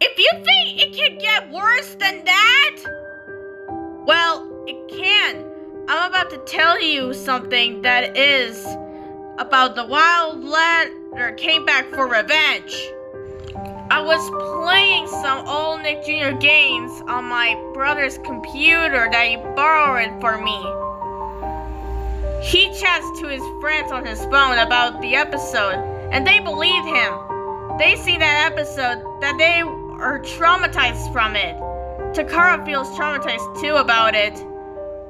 If you think it can get worse than that, well, it can. I'm about to tell you something that is about the wild letter came back for revenge. I was playing some old Nick Jr. games on my brother's computer that he borrowed for me. He chats to his friends on his phone about the episode, and they believe him. They see that episode that they are traumatized from it. Takara feels traumatized too about it.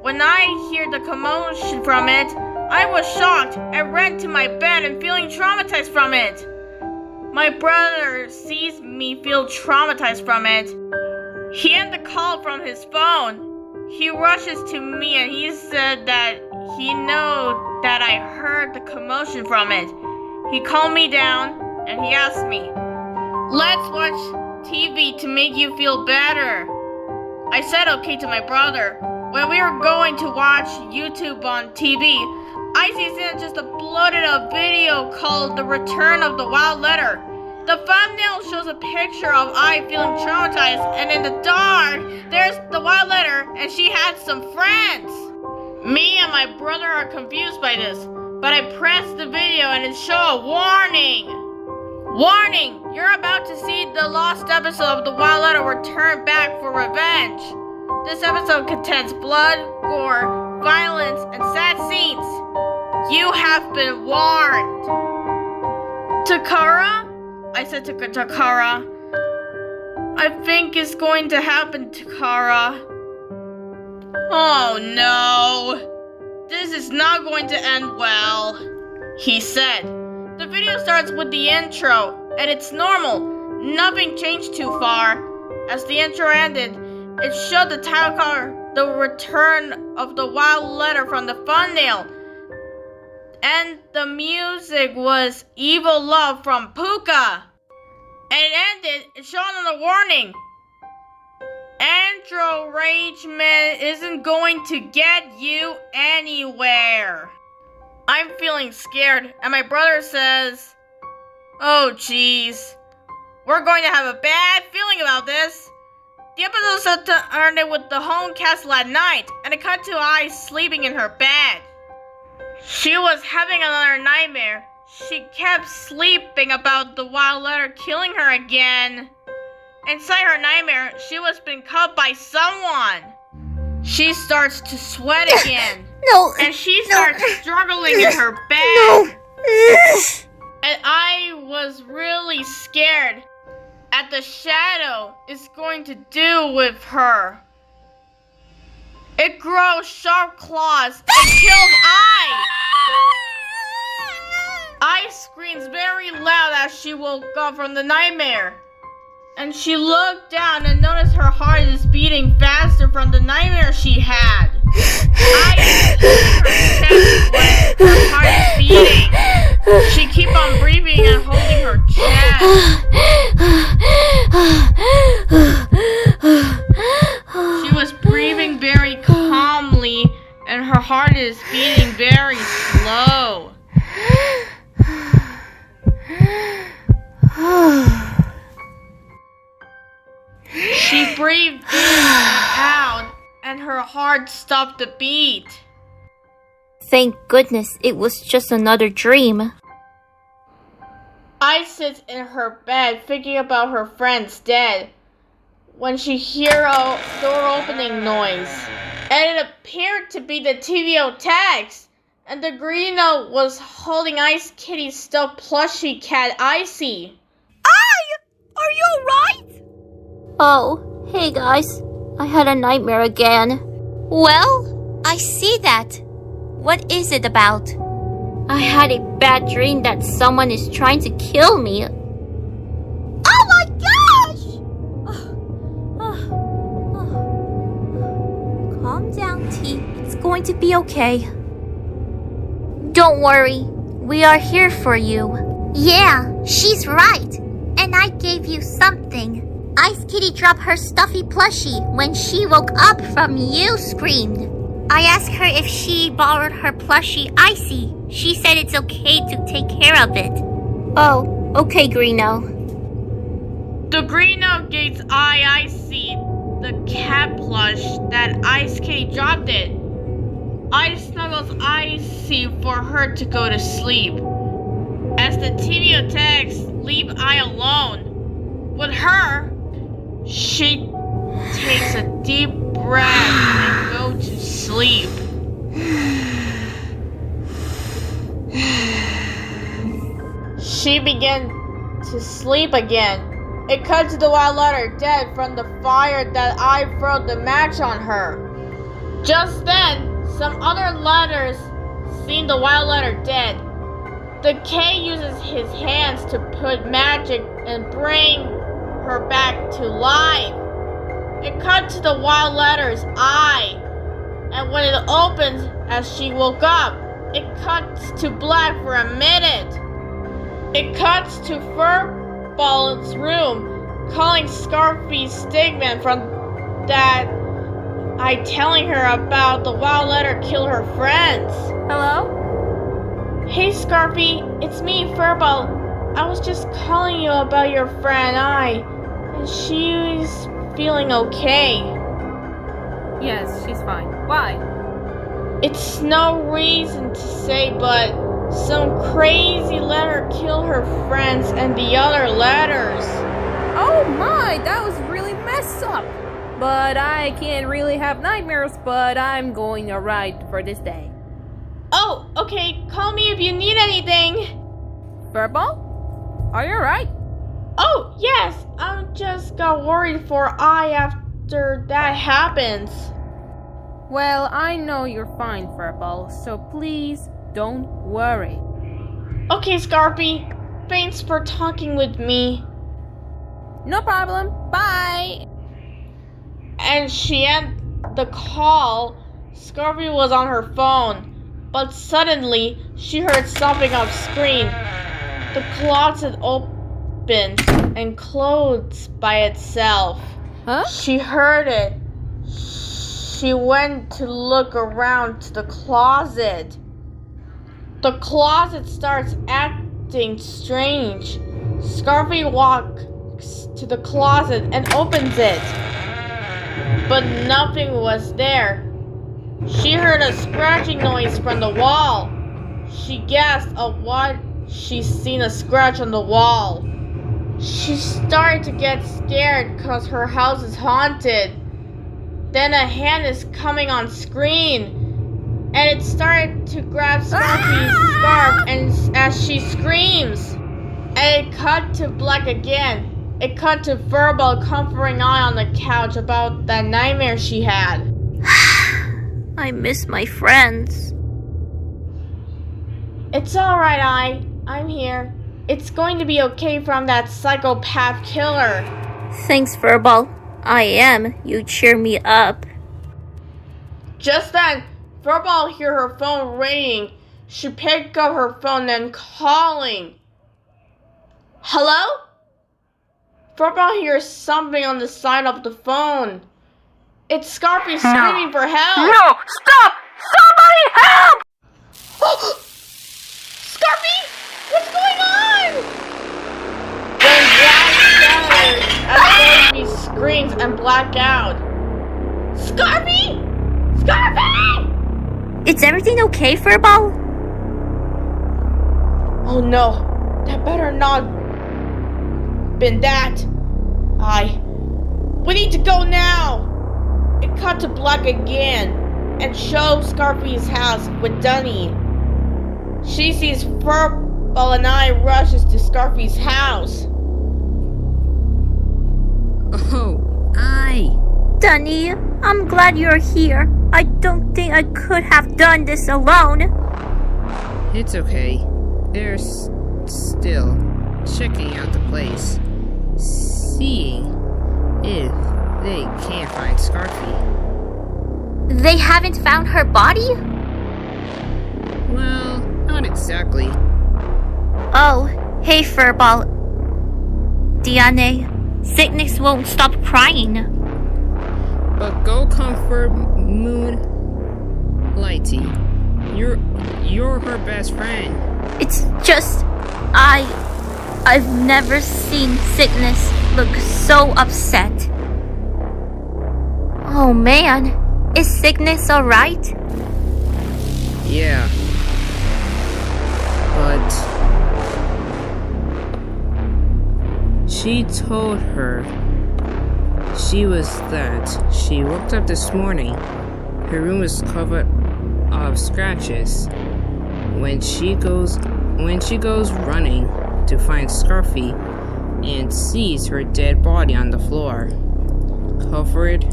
When I hear the commotion from it, I was shocked and ran to my bed and feeling traumatized from it. My brother sees me feel traumatized from it. He ends the call from his phone. He rushes to me and he said that he knew that I heard the commotion from it. He calmed me down and he asked me, "Let's watch TV to make you feel better." I said okay to my brother. When we were going to watch YouTube on TV, Icy sent just uploaded a video called The Return of the Wild Letter. The thumbnail shows a picture of I feeling traumatized, and in the dark, there's the wild letter, and she had some friends. Me and my brother are confused by this, but I pressed the video and it showed a warning. Warning! You're about to see the lost episode of the wild letter return back for revenge. This episode contains blood, gore, violence, and sad scenes. You have been warned. Takara? I said to Takara. I think it's going to happen, Takara. Oh no. This is not going to end well, he said. The video starts with the intro, and it's normal. Nothing changed too far. As the intro ended, it showed the title card, The Return of the Wild Letter from the thumbnail. And the music was Evil Love from Puka. And it ended, it showed on the warning. Andro Rage Man isn't going to get you anywhere. I'm feeling scared, and my brother says, "Oh jeez, we're going to have a bad feeling about this." The episode started with the home castle at night, and it cut to Ice sleeping in her bed. She was having another nightmare. She kept sleeping about the wild letter killing her again. Inside her nightmare, she was being caught by someone. She starts to sweat again. No. And she starts struggling in her bed. No. And I was really scared at the shadow is going to do with her. It grows sharp claws and kills I. I screams very loud as she woke up from the nightmare. And she looked down and noticed her heart is beating faster from the nightmare she had. I hold her chest when her heart is beating. She keep on breathing and holding her chest. She was breathing very calmly and her heart is beating very slow. She breathed in and out, and her heart stopped to beat. Thank goodness it was just another dream. I sit in her bed thinking about her friends dead when she heard a door opening noise. And it appeared to be the TVO text, and the green note was holding Ice Kitty's stuffed plushie cat Icy. Are you alright? Oh, hey guys. I had a nightmare again. Well, I see that. What is it about? I had a bad dream that someone is trying to kill me. Oh my gosh! Calm down, T. It's going to be okay. Don't worry. We are here for you. Yeah, she's right. And I gave you something. Ice Kitty dropped her stuffy plushie when she woke up from you screamed. I asked her if she borrowed her plushie Icy. She said it's okay to take care of it. Oh, okay, Greeno. The green note gates I see the cat plush that Ice Kitty dropped it. I snuggles Icy for her to go to sleep. As the TV attacks, leave I alone. With her, she takes a deep breath and goes to sleep. She began to sleep again. It cut to the wild letter dead from the fire that I threw the match on her. Just then, some other letters seen the wild letter dead. The K uses his hands to put magic and bring her back to life. It cut to the wild letters I, and when it opens as she woke up, it cuts to black for a minute. It cuts to Furball's room, calling Scarfy Stigman from that I telling her about the wild letter kill her friends. Hello? Hey Scarfy, it's me, Furball. I was just calling you about your friend and she's feeling okay. Yes, she's fine. Why? It's no reason to say, but some crazy letter killed her friends and the other letters. Oh my, that was really messed up. But I can't really have nightmares, but I'm going alright for this day. Oh, okay, call me if you need anything. Furball? Are you alright? Oh, yes, I just got worried for I after that happens. Well, I know you're fine, Furball, so please don't worry. Okay, Scarfy, thanks for talking with me. No problem. Bye. And she ended the call. Scarfy was on her phone, but suddenly she heard something off screen. The closet opened and closed by itself. Huh? She heard it. She went to look around to the closet. The closet starts acting strange. Scarfy walks to the closet and opens it. But nothing was there. She heard a scratching noise from the wall. She gasped at what she's seen a scratch on the wall. She started to get scared because her house is haunted. Then a hand is coming on screen. And it started to grab Scarfy's scarf and as she screams. And it cut to black again. It cut to Furball comforting Eye on the couch about that nightmare she had. I miss my friends. It's alright, Eye. I'm here. It's going to be okay from that psychopath killer. Thanks, Furball. I am. You cheer me up. Just then, Furball heard her phone ringing. She picked up her phone and calling. Hello? Furball hears something on the side of the phone. It's Scarfy screaming for help. No! Stop! Somebody help! Scarfy! What's going on? Then black shatters as Scarfy screams and black out. Scarfy! Scarfy! Is everything okay, Furball? Oh no, that better not been that. We need to go now. It cut to black again and shows Scarfy's house with Dunny. She sees Furball and I rushes to Scarfy's house. Oh, Dunny, I'm glad you're here. I don't think I could have done this alone. it's okay. They're still checking out the place, seeing if they can't find Scarfy. They haven't found her body? Well, not exactly. Oh, hey, Furball. Diane, Cygnus won't stop crying. But go comfort Moonlighty. You're her best friend. It's just, I've never seen Cygnus look so upset. Oh man, is Cygnus alright? Yeah. But she told her she woke up this morning. Her room was covered of scratches. When she goes running to find Scarfy and sees her dead body on the floor, covered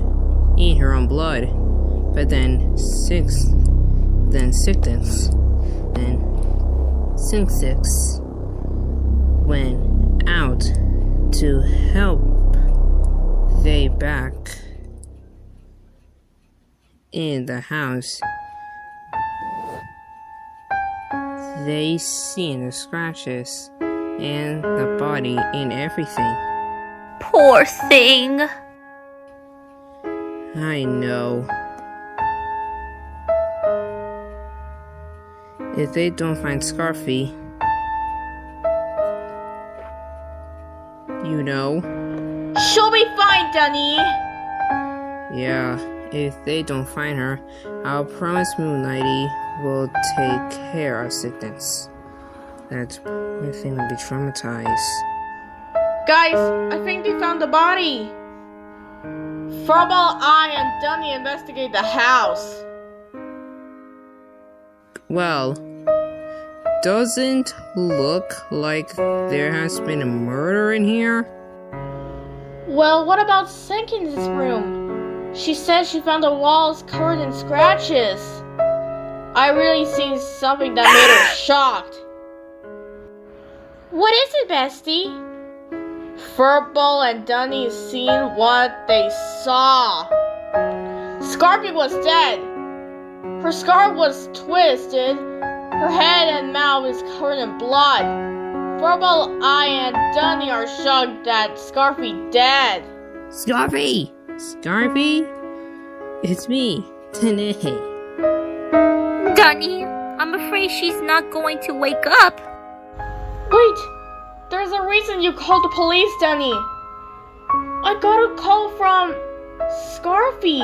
in her own blood. But then Cygnus went out to help they back in the house. They seen the scratches and the body and everything. Poor thing. I know. If they don't find Scarfy, you know. She'll be fine, Dunny. Yeah, if they don't find her, I'll promise Moonlighty will take care of Cygnus. That poor thing will be traumatized. Guys, I think they found the body. Furball, I, and Dunny investigate the house. Well, doesn't look like there has been a murder in here. Well, what about Cygnus' room? She said she found the walls covered in scratches. I really seen something that made her shocked. What is it, bestie? Furball and Dunny seen what they saw. Scarfy was dead. Her scarf was twisted. Her head and mouth is covered in blood. Furball, I, and Dunny are shocked that Scarfy dead. Scarfy! Scarfy? It's me, Tanae. Dunny, I'm afraid she's not going to wake up. Wait, there's a reason you called the police, Dunny. I got a call from Scarfy.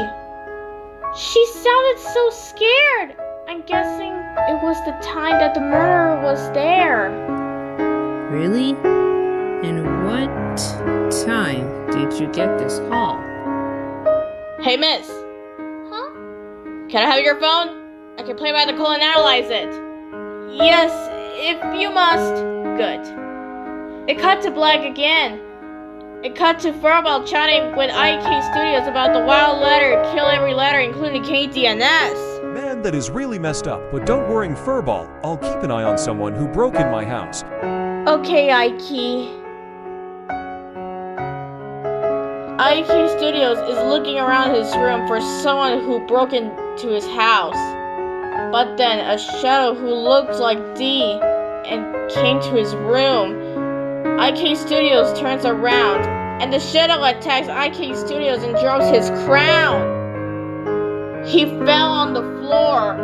She sounded so scared. I'm guessing it was the time that the murderer was there. Really? And what time did you get this call? Hey, miss. Huh? Can I have your phone? I can play by the call and analyze it. Yes, if you must. Good. It cut to black again. It cut to Furball chatting with IK Studios about the wild letter, kill every letter, including KD and S. Man, that is really messed up, but don't worry, Furball. I'll keep an eye on someone who broke in my house. Okay, IK. IK Studios is looking around his room for someone who broke into his house. But then a shadow who looked like D and came to his room. IK Studios turns around, and the shadow attacks IK Studios and drops his crown. He fell on the floor.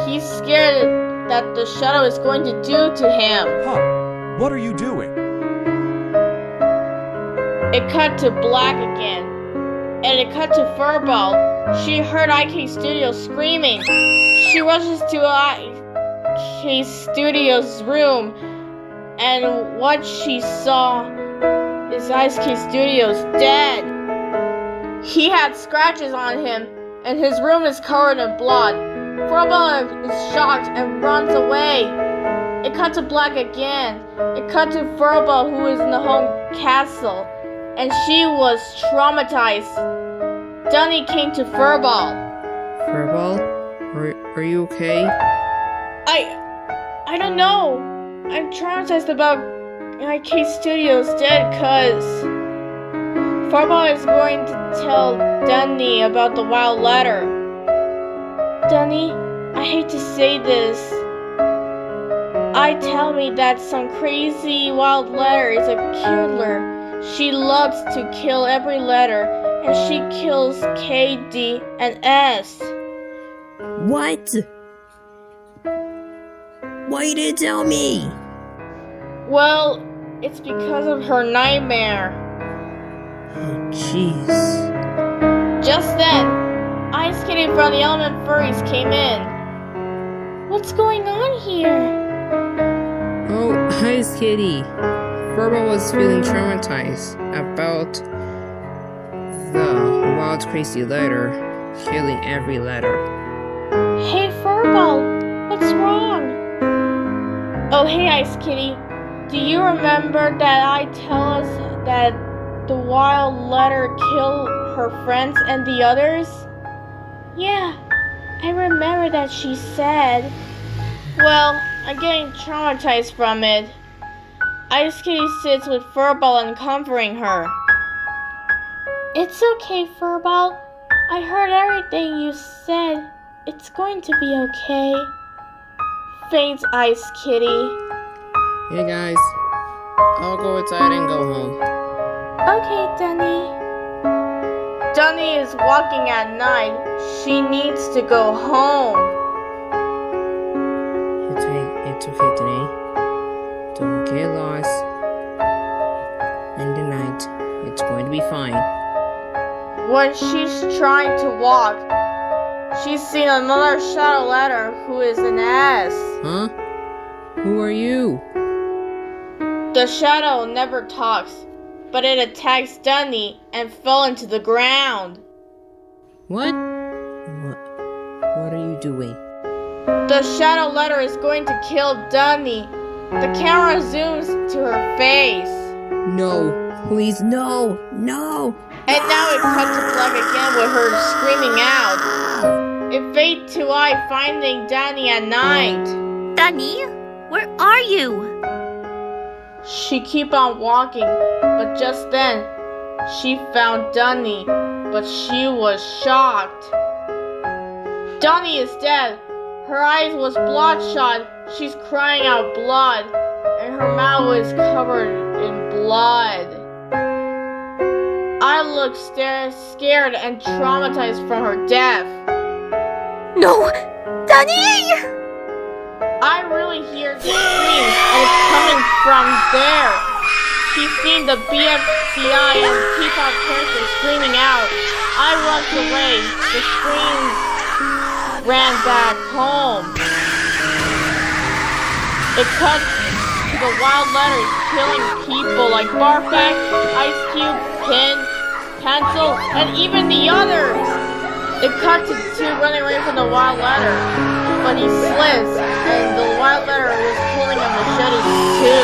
He's scared that the shadow is going to do to him. Huh, what are you doing? It cut to black again, and it cut to Furball. She heard IK Studios screaming. She rushes to IK Studios' room, and what she saw is IK Studios dead. He had scratches on him, and his room is covered in blood. Furball is shocked and runs away. It cut to black again. It cut to Furball, who is in the home castle, and she was traumatized. Dunny came to Furball. Furball? Are you okay? I don't know. I'm traumatized about IK Studios dead, cause Furball is going to tell Dunny about the wild letter. Dunny, I hate to say this. I tell me that some crazy wild letter is a killer. She loves to kill every letter, and she kills K, D, and S. What? Why you didn't tell me? Well, it's because of her nightmare. Oh, jeez. Just then, Ice Kitty from the Element Furries came in. What's going on here? Oh, Ice Kitty. Furball was feeling traumatized about the wild crazy letter, killing every letter. Hey Furball, what's wrong? Oh hey Ice Kitty, do you remember that I tell us that the wild letter killed her friends and the others? Yeah, I remember that she said. Well, I'm getting traumatized from it. Ice Kitty sits with Furball and comforting her. It's okay, Furball. I heard everything you said. It's going to be okay. Thanks, Ice Kitty. Hey guys, I'll go outside and go home. Okay, Dunny. Dunny is walking at night. She needs to go home. It's okay today. Don't get lost in the night. It's going to be fine. When she's trying to walk, she's seen another shadow letter who is an ass. Huh? Who are you? The shadow never talks, but it attacks Dunny and fell into the ground. What? What are you doing? The shadow letter is going to kill Dunny. The camera zooms to her face. No, please, no, no. And now it cuts to black again with her screaming out. It fades to I finding Dunny at night. Dunny, where are you? She keep on walking, but just then, she found Dunny, but she was shocked. Dunny is dead. Her eyes was bloodshot. She's crying out blood, and her mouth is covered in blood. I look scared and traumatized from her death. No! Dunny! I really hear the screams, and it's coming from there. She's seen the BFCI and K-pop characters screaming out. I rushed away. The screams ran back home. It cuts to the wild letters killing people like Barfak, Ice Cube, Pin, Pencil, and even the others. It cuts to two running away from the wild letter, but he slips, and the wild letter was pulling a machete too.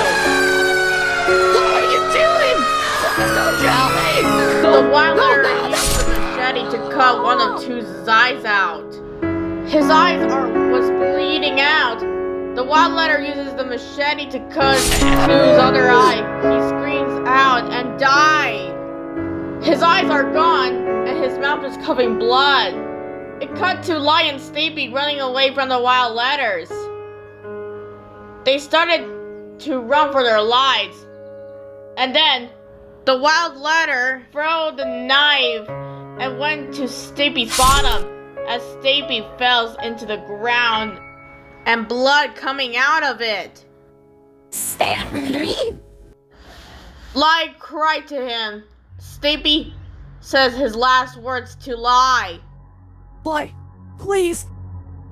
What are you doing? Don't tell me! The wild letter used the machete to cut one of Two's eyes out. His eyes was bleeding out. The wild letter uses the machete to cut Two's other eye. He screams out and dies. His eyes are gone, and his mouth is covered in blood. It cut to Lai and Stapy running away from the wild letters. They started to run for their lives. And then, the wild letter threw the knife and went to Stapy's bottom as Stapy fell into the ground and blood coming out of it. Stanley! Lai cried to him. Stapy says his last words to Lai. Lai, please,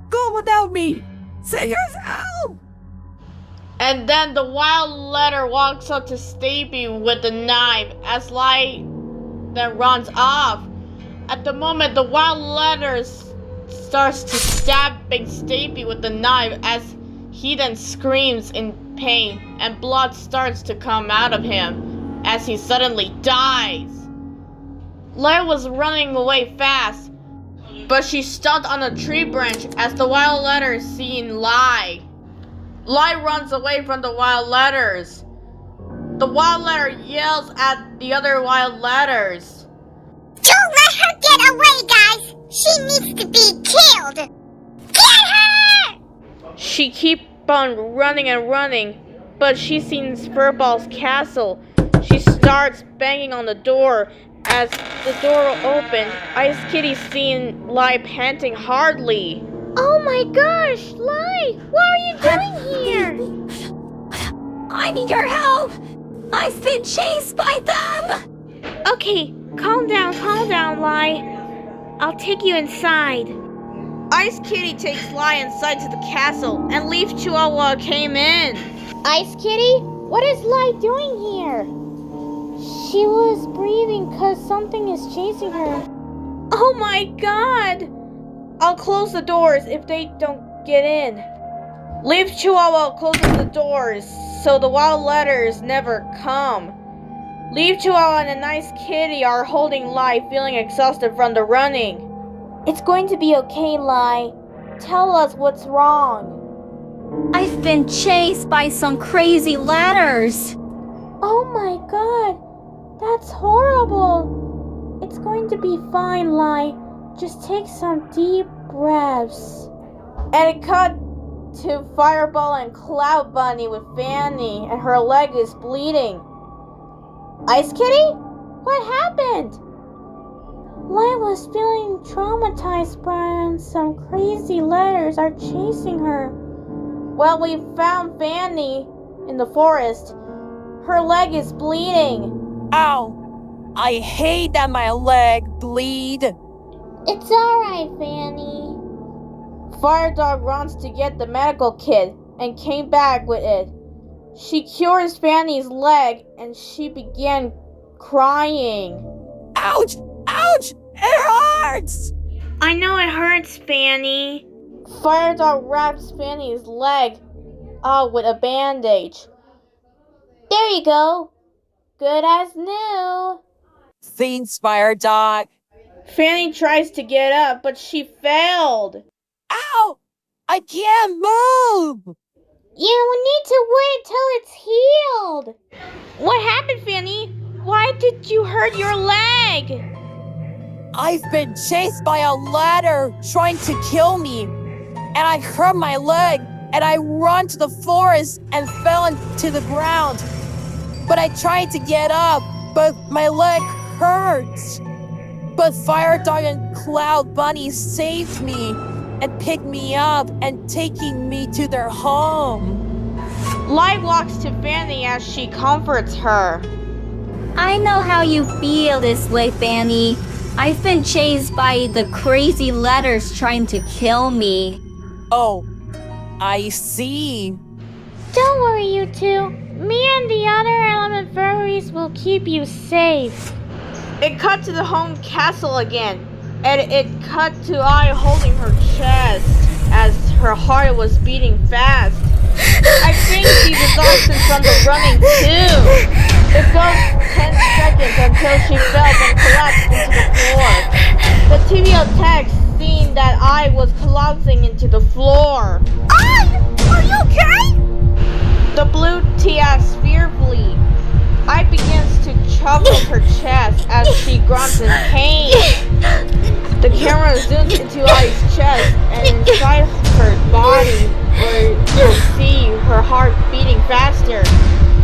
go without me! Say yourself! And then the wild letter walks up to Stapy with the knife as Lai then runs off. At the moment, the wild letter starts to stabbing Stapy with the knife as he then screams in pain and blood starts to come out of him as he suddenly dies. Lai was running away fast, but she stopped on a tree branch as the wild letter seen Lai. Lai runs away from the wild letters. The wild letter yells at the other wild letters. Don't let her get away, guys! She needs to be killed! Get her! She keeps on running and running, but she sees Furball's castle. She starts banging on the door. As the door opened, Ice Kitty seen Lai panting hardly. Oh my gosh, Lai! What are you doing here? I need your help! I've been chased by them! Okay, calm down, Lai. I'll take you inside. Ice Kitty takes Lai inside to the castle, and Leaf Chihuahua came in. Ice Kitty? What is Lai doing here? She was breathing because something is chasing her. Oh my god! I'll close the doors if they don't get in. Leaf Chihuahua closes the doors so the wild letters never come. Leaf Chihuahua and a nice kitty are holding Lai, feeling exhausted from the running. It's going to be okay, Lai. Tell us what's wrong. I've been chased by some crazy ladders. Oh my god, that's horrible. It's going to be fine, Lai. Just take some deep breaths. And it cut to Fireball and Cloud Bunny with Fanny, and her leg is bleeding. Ice Kitty? What happened? Lai was feeling traumatized by some crazy letters are chasing her. Well, we found Fanny in the forest. Her leg is bleeding. Ow! I hate that my leg bleed. It's alright, Fanny. Fire Dog runs to get the medical kit and came back with it. She cures Fanny's leg and she began crying. Ouch! Ouch! It hurts! I know it hurts, Fanny. Fire Dog wraps Fanny's leg up with a bandage. There you go. Good as new. Thanks, Fire Dog. Fanny tries to get up, but she failed. Ow! I can't move! Yeah, we need to wait till it's healed. What happened, Fanny? Why did you hurt your leg? I've been chased by a ladder trying to kill me. And I hurt my leg, and I ran to the forest and fell into the ground. But I tried to get up, but my leg hurts. But Fire Dog and Cloud Bunny saved me and picked me up and taking me to their home. Lai walks to Fanny as she comforts her. I know how you feel this way, Fanny. I've been chased by the crazy letters trying to kill me. Oh, I see. Don't worry, you two. Me and the other element furries will keep you safe. It cut to the home castle again, and it cut to Ai holding her chest as her heart was beating fast. I think she's exhausted from the running too. It goes 10 seconds until she fell and collapsed into the floor. The TV text seeing that Ai was collapsing into the floor. Ai, are you okay? The blue tea asks fearfully. Ai begins to chug her chest as she grunts in pain. The camera zooms into Ai's chest and inside her body where you'll see her heart beating faster.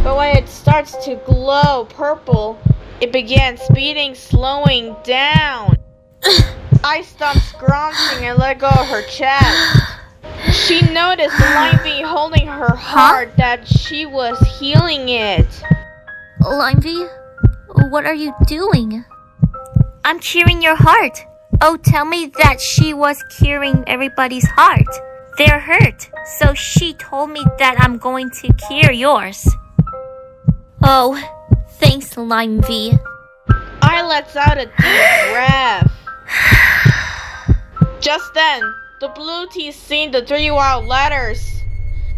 But when it starts to glow purple, it begins beating, slowing down. Ai stops grunting and let go of her chest. She noticed the line V holding her heart that she was healing it. Limevy, what are you doing? I'm curing your heart. Oh, tell me that she was curing everybody's heart. They're hurt, so she told me that I'm going to cure yours. Oh, thanks, Limevy. Ai lets out a deep breath. Just then, the blue tea seen the 3 wild letters.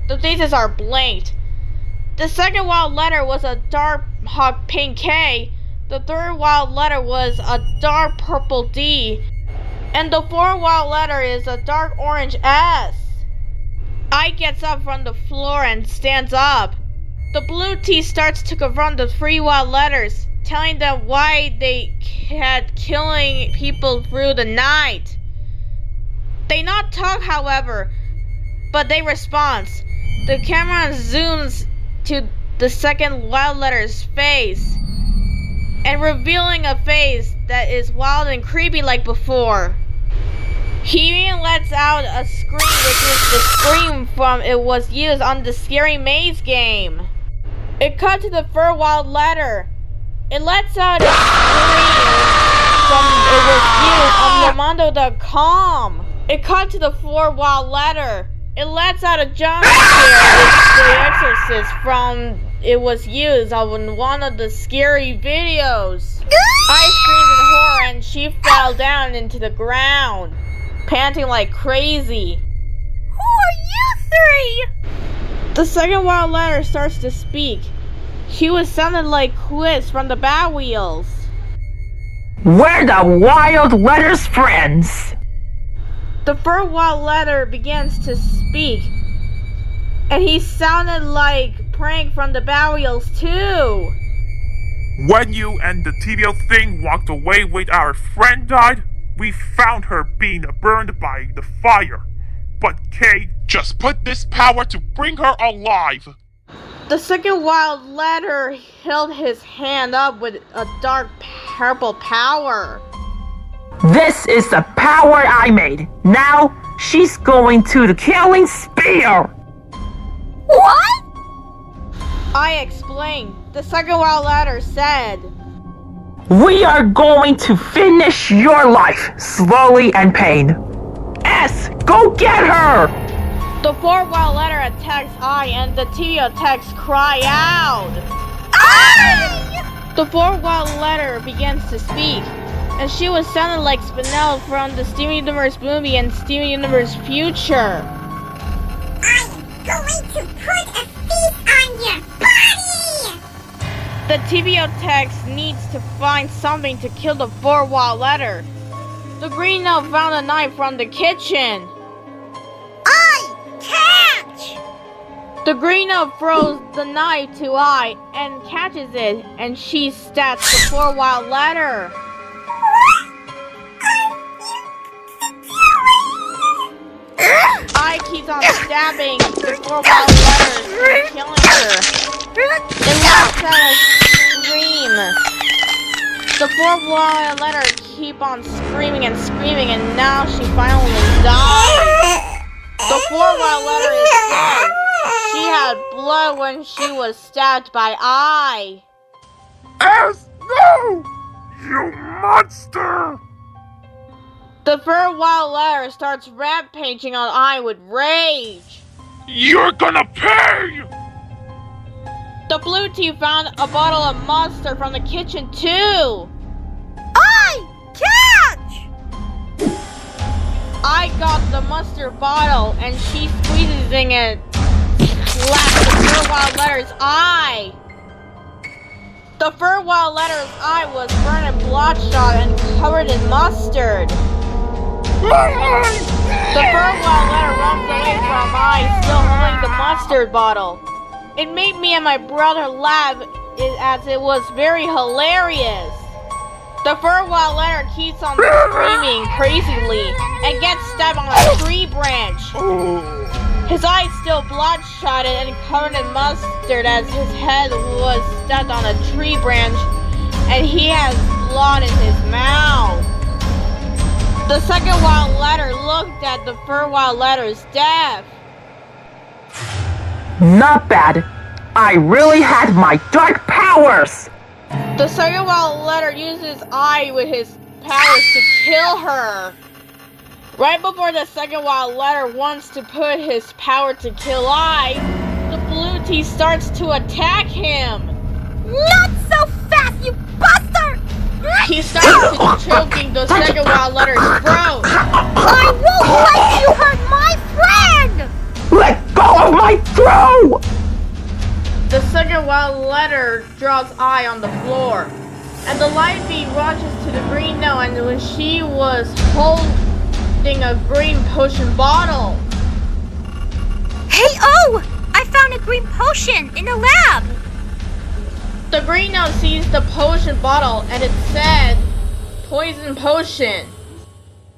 The faces are blanked. The second wild letter was a dark hot pink K. The third wild letter was a dark purple D. And the fourth wild letter is a dark orange S. Ai gets up from the floor and stands up. The blue tea starts to confront the 3 wild letters, telling them why they had killing people through the night. They not talk, however, but they respond. The camera zooms to the second wild letter's face, and revealing a face that is wild and creepy like before. He even lets out a scream, which is the scream from it was used on the Scary Maze game. It cut to the third wild letter. It lets out a scream from It Was You on Romando.com. It cut to the 4-wild letter. It lets out a jump scare with The Exorcist from It Was used on one of the scary videos. I screamed in horror and she fell down into the ground, panting like crazy. Who are you three? The second wild letter starts to speak. She was sounding like Quiz from the Bat Wheels. We're the wild letter's friends. The third wild letter begins to speak, and he sounded like Prank from the Bat Wheels too. When you and the TVO thing walked away with our friend died, we found her being burned by the fire. But Kay just put this power to bring her alive. The second wild letter held his hand up with a dark purple power. This is the power I made. Now she's going to the killing spear. What? I explained. The second wild letter said, We are going to finish your life slowly and pain. S, go get her! The fourth wild letter attacks I and the TVO text cry out. The fourth wild letter begins to speak, and she was sounding like Spinel from the Steven Universe movie and Steven Universe Future. I'm going to put a feast on your body! The TVO text needs to find something to kill the fourth wild letter. The green note found a knife from the kitchen. Catch! The green note throws the knife to I and catches it, and she stabs the fourth wild letter. I keeps on stabbing the fourth wild letters and killing her. It lets out a scream. The fourth wild letter keep on screaming and screaming, and now she finally dies. The fourth wild letter is dead. She had blood when she was stabbed by I. S, no! You monster! The third wild letter starts rampaging on I with rage. You're gonna pay! The blue team found a bottle of mustard from the kitchen too. I got the mustard bottle and she squeezing it, slaps the third wild letter's eye. The third wild letter's eye was burned and bloodshot and covered in mustard. The third wild letter runs away from I, still holding the mustard bottle. It made me and my brother laugh as it was very hilarious. The third wild letter keeps on screaming crazily and gets stabbed on a tree branch. His eyes still bloodshot and covered in mustard as his head was stabbed on a tree branch and he has blood in his mouth. The second wild letter looked at the third wild letter's death. Not bad. I really had my dark powers. The second wild letter uses I with his powers to kill her. Right before the second wild letter wants to put his power to kill I, the blue tea starts to attack him. Not so fast, you buster! He starts to choking the second wild letter's throat. I won't let you hurt my friend! Let go of my throat! The second wild letter drops I on the floor, and the light beam rushes to the green note, and when she was holding a green potion bottle. Hey, oh! I found a green potion in the lab! The green note sees the potion bottle, and it said, Poison Potion.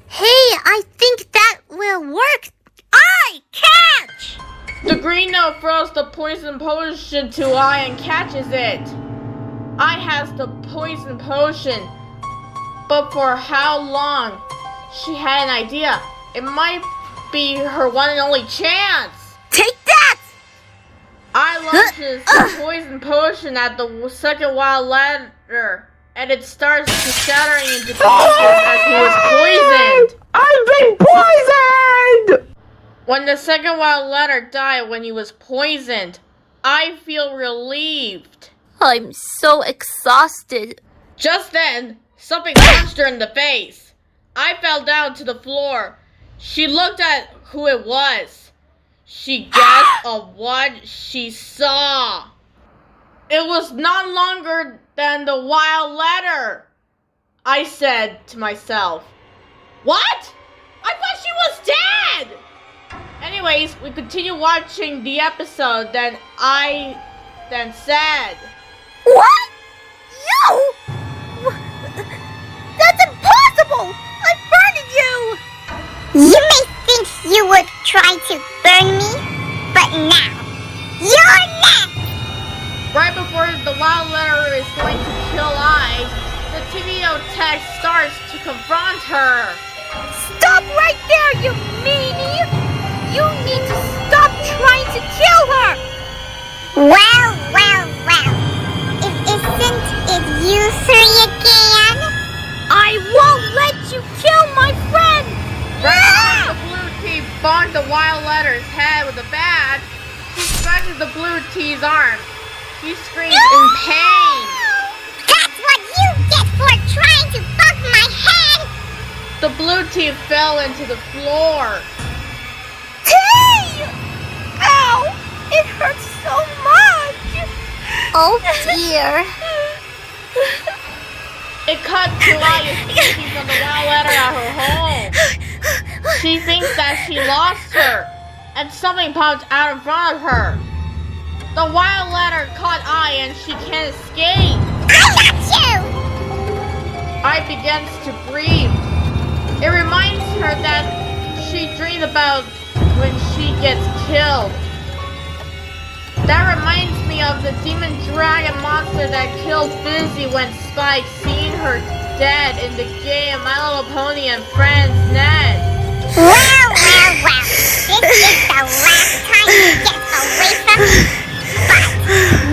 Hey, I think that will work. I catch! The green note throws the poison potion to I and catches it. I has the poison potion, but for how long? She had an idea. It might be her one and only chance. Take that! I launches the poison potion at the second wild letter, and it starts to shattering into pieces as he was poisoned. I've been poisoned! When the second wild letter died when he was poisoned, I feel relieved. I'm so exhausted. Just then, something punched her in the face. I fell down to the floor. She looked at who it was. She gasped of what she saw. It was none longer than the wild letter. I said to myself, "What? I thought she was dead!" Anyways, we continued watching the episode, then I said, What? You? That's impossible! I'm burning you! You may think you would try to burn me, but now, you're next! right before the wild letter is going to kill I, the TVO text starts to confront her. Stop right there, you meanie! You need to stop trying to kill her! Well. Isn't it you three again? I won't let you kill my friend! Right the blue tea bonked the wild letter's head with a bat. She scratches the blue tea's arm. She screams in pain. That's what you get for trying to bug my head! The blue tea fell into the floor. Hey! Ow! It hurts so much! Oh dear. It cut to I escaping from the wild letter at her home. She thinks that she lost her, and something popped out in front of her. The wild letter caught I and she can't escape. I got you! I begins to breathe. It reminds her that she dreams about when she gets killed. That reminds me of the demon dragon monster that killed Fizzy when Spike seen her dead in the game My Little Pony and Friends Net. Well. This is the last time you get away from me. But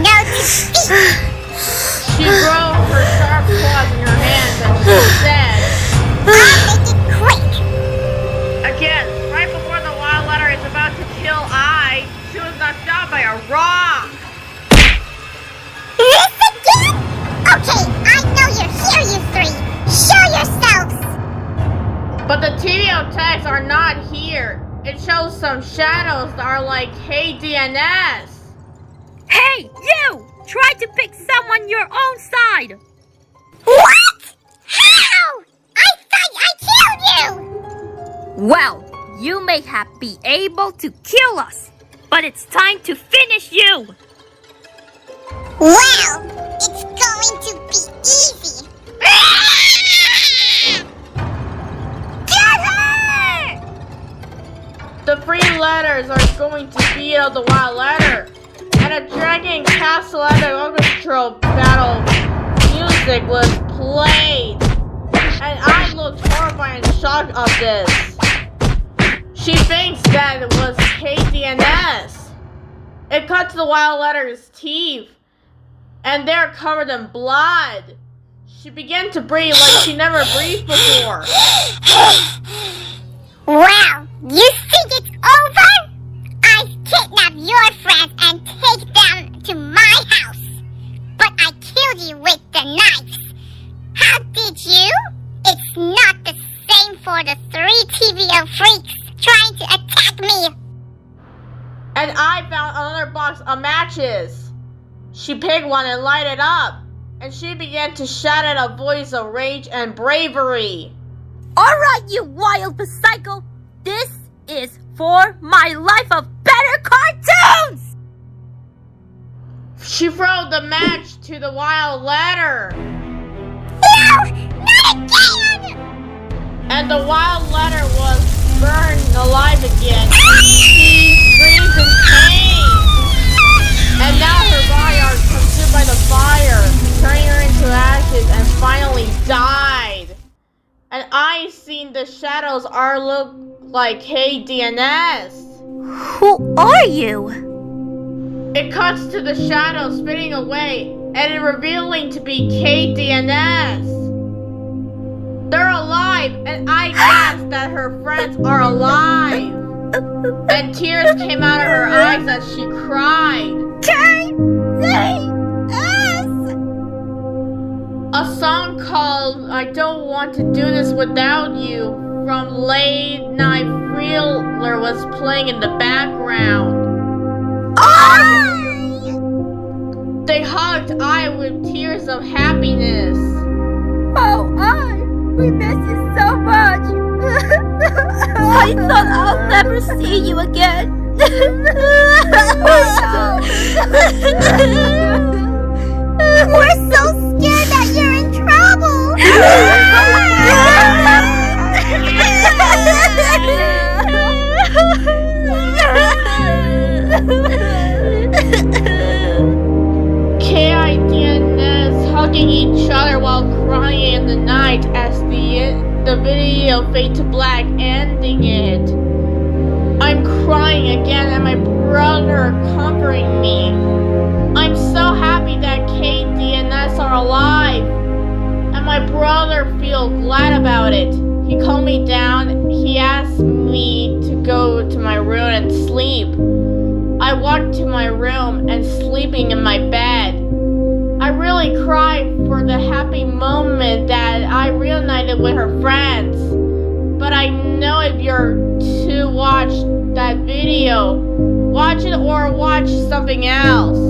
no defeat. She rolled her sharp claws in her hands and she said, I'll make it quick. Again, right before the wild letter is about to kill I, she was knocked out by a rock. This again? Okay, I know you're here, you three. Show yourselves. But the TVO tags are not here. It shows some shadows that are like, hey, DNS. Hey, you! Try to pick someone your own side! What? How? I thought I killed you! Well, you may have been able to kill us, but it's time to finish you! Well, it's going to be easy. Kill her! The three letters are going to beat out the wild letter. And a dragon castle at the orchestra battle music was played. And I looked horrified and shocked of this. She thinks that it was KDNS. It cut to the wild letter's teeth. And they're covered in blood. She began to breathe like she never breathed before. Well, you think it's over? I kidnap your friends and take them to my house. But I killed you with the knives. How did you? It's not the same for the three TVO freaks trying to attack me. And I found another box of matches. She picked one and lighted it up. And she began to shout in a voice of rage and bravery. Alright, you wild psycho! This is for my life of better cartoons! She threw the match to the wild letter. No! Not again! And the wild letter was burned alive again. She screams in pain. And now her body are consumed by the fire, turning her into ashes and finally died. And I seen the shadows are look like hey DNS. Who are you? It cuts to the shadows spinning away, and it revealing to be KDNS. They're alive, and I guessed that her friends are alive. And tears came out of her eyes as she cried. A song called I Don't Want to Do This Without You from Late Night Thriller was playing in the background. They hugged I with tears of happiness. Oh, we miss you so much. I thought I'll never see you again. We're so scared that you're in trouble. KIDNS hugging each other while crying in the night as the video fade to black, ending it. I'm crying again and my brother comforting me. I'm so happy that KDNS are alive, and my brother feels glad about it. He calmed me down. He asked me to go to my room and sleep. I walked to my room and sleeping in my bed. I really cried for the happy moment that I reunited with her friends. But I know if you're to watch that video, watch it or watch something else.